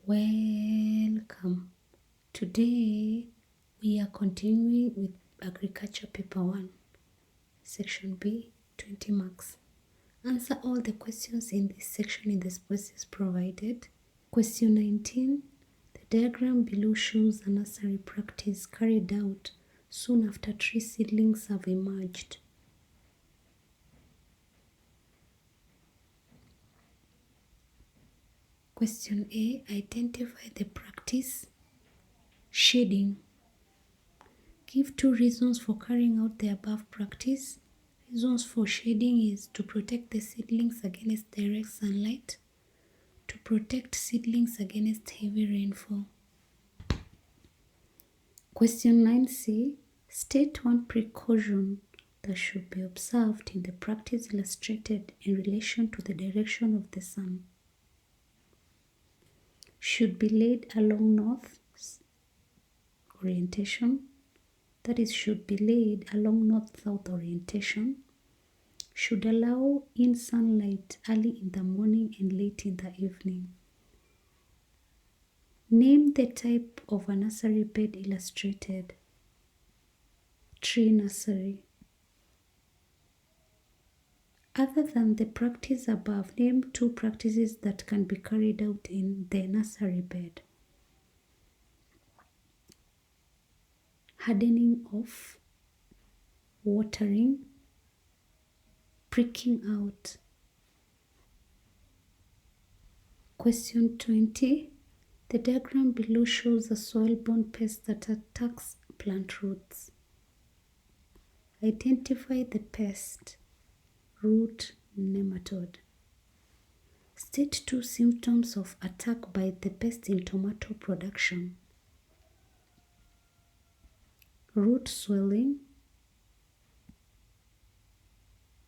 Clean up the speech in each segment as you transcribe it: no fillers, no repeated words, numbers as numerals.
Welcome. Today we are continuing with Agriculture Paper 1, Section B, 20 marks. Answer all the questions in this section in the spaces provided. Question 19. The diagram below shows a nursery practice carried out soon after tree seedlings have emerged. Question A. Identify the practice. Shading. Give 2 reasons for carrying out the above practice. Reasons for shading is to protect the seedlings against direct sunlight, to protect seedlings against heavy rainfall. Question 9c. State 1 precaution that should be observed in the practice illustrated in relation to the direction of the sun. Should be laid along north orientation, that is, should be laid along north-south orientation, should allow in sunlight early in the morning and late in the evening. Name the type of a nursery bed illustrated. Tree nursery. Other than the practice above, name 2 practices that can be carried out in the nursery bed. Hardening off, watering, pricking out. Question 20. The diagram below shows a soil-borne pest that attacks plant roots. Identify the pest. Root nematode. State 2 symptoms of attack by the pest in tomato production. Root swelling,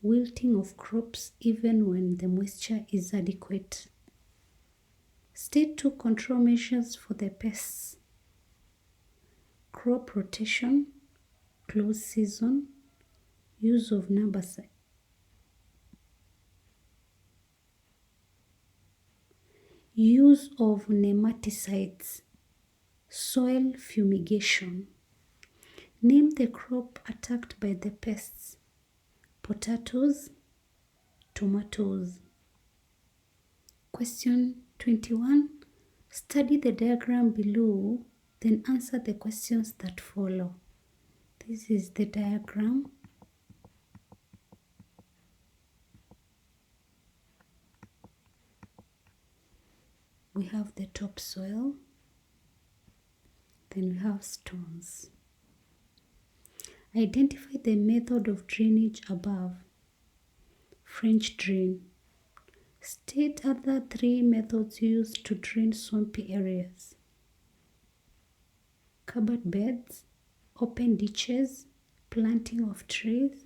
wilting of crops even when the moisture is adequate. State 2 control measures for the pests. Crop rotation, close season, use of herbicide. Use of nematicides, soil fumigation. Name the crop attacked by the pests. Potatoes, tomatoes. Question 21. Study the diagram below, then answer the questions that follow. This is the diagram. We have the topsoil, then we have stones. Identify the method of drainage above. French drain. State other 3 methods used to drain swampy areas. Covered beds, open ditches, planting of trees,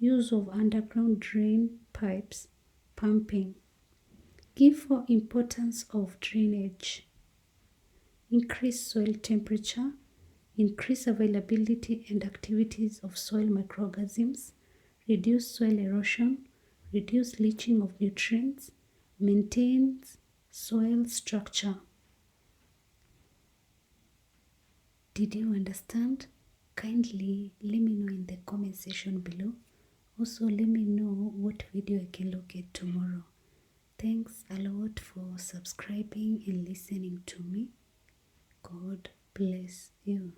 use of underground drain pipes, pumping. Give 4 importance of drainage. Increase soil temperature, increase availability and activities of soil microorganisms, reduce soil erosion, reduce leaching of nutrients, maintains soil structure. Did you understand? Kindly let me know in the comment section below. Also let me know what video I can look at tomorrow. Thanks a lot for subscribing and listening to me. God bless you.